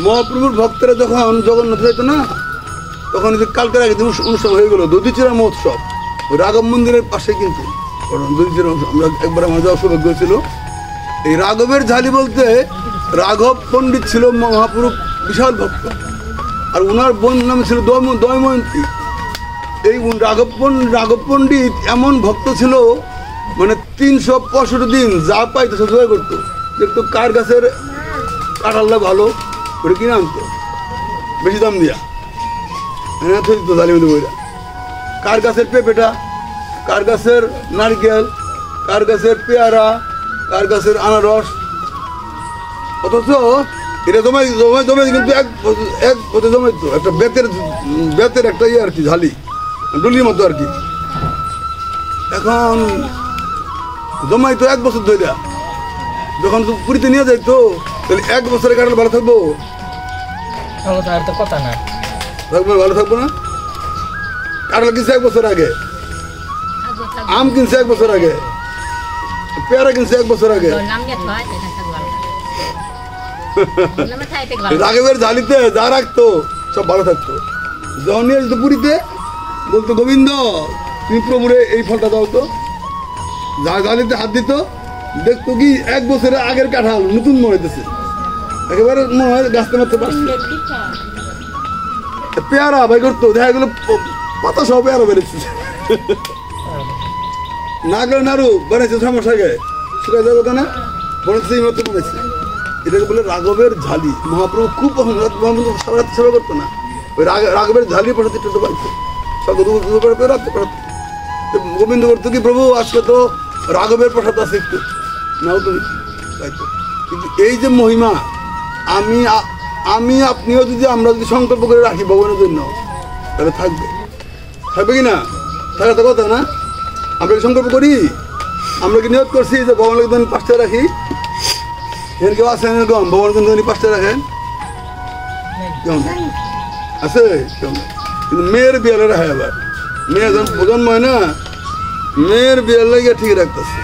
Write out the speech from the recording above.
মহাপ্রভুর ভক্তরা যখন জগন্নাথ যাইতো না, তখন কালকের আগে অনুষ্ঠান হয়ে গেল দধিচিরা মহোৎসব, ওই রাঘব মন্দিরের পাশে। কিন্তু দধিচিরা আমরা একবার আমার যাওয়ার সৌভাগ্য ছিল। এই রাঘবের ঝালি বলতে রাঘব পণ্ডিত ছিল মহাপ্রভু বিশাল ভক্ত, আর ওনার বোন নাম ছিল দময়ন্তী। এই রাঘব পণ্ডিত এমন ভক্ত ছিল, মানে 365 দিন যা পাইতো সে জয় করতো। দেখতো কার গাছের কাঁঠালটা ভালো করে কিনে আনতো বেশি দাম দিয়া, দিত জালিমদের বইরা। কার গাছের পেঁপেটা, কার গাছের নারকেল, কার গাছের পেয়ারা, কার গাছের আনারস। অথচ এটা জমাই জমাই জমাই কিন্তু এক পথে জমাইতো একটা বেতের একটা ইয়ে আর কি, ঝালি ডুলির মতো আর কি। এখন জমাইতো 1 বছর ধরে। যখন পুরীতে নিয়ে যাইতো তাহলে 1 বছরের কাঁঠাল ভালো থাকবো? কথা না, ভালো থাকবো না। কাঁঠাল কিনছে 1 বছর আগে, আম কিনছে 1 বছর আগে, পেয়ারা কিনছে 1 বছর আগে। রাঘবের ঝালিতে যা রাখতো সব ভালো থাকতো। যখন নিয়ে যেত পুরীতে, বলতো গোবিন্দ তুমি প্রভুরে এই ফলটা দাও তো। যা ঝালিতে হাত দিত, দেখতো কি 1 বছরের আগের কাঁঠাল নতুন মনে হইতেছে, একেবারে মনে হয় গাছতে মারতে পারছে। পেয়ারা ভাই করতো, দেখা গেলো পাতা সহ পেয়ারা বেড়েছে। না গেলে নাড়ু বানাইছে 6 মাস আগে, শুকাই যাবে কেন বনেছে, এই মতো বানাইছে। এটাকে বলে রাঘবের ঝালি। মহাপ্রভু খুব মহাপ্রভু সারা রাত সেবা করতো না, ওই রাঘবের ঝালি প্রসাদ একটু পাইতো সকাল রাখতে পারতো। গোবিন্দ করতো কি, প্রভু আজকে তো রাঘবের প্রসাদ আছে একটু নাও তুমি, পাইতো। কিন্তু এই যে মহিমা, আমি আপনিও যদি আমরা যদি সংকল্প করে রাখি ভগবানের জন্য, তাহলে থাকবে কি না? থাকা তো কথা না। আমরা কি সংকল্প করি? আমরা কি নিয়োগ করছি যে ভগবানের জন্য 5টা রাখি? এর কেউ আছে এরকম ভগবানের জন্য 5টা রাখেন? কেমন আছে? কিন্তু মেয়ের বিয়ালে রাখে। আবার মেয়ে যখন জন্ম হয় না, মেয়ের বিয়াল লাগিয়ে ঠিক রাখতেছে।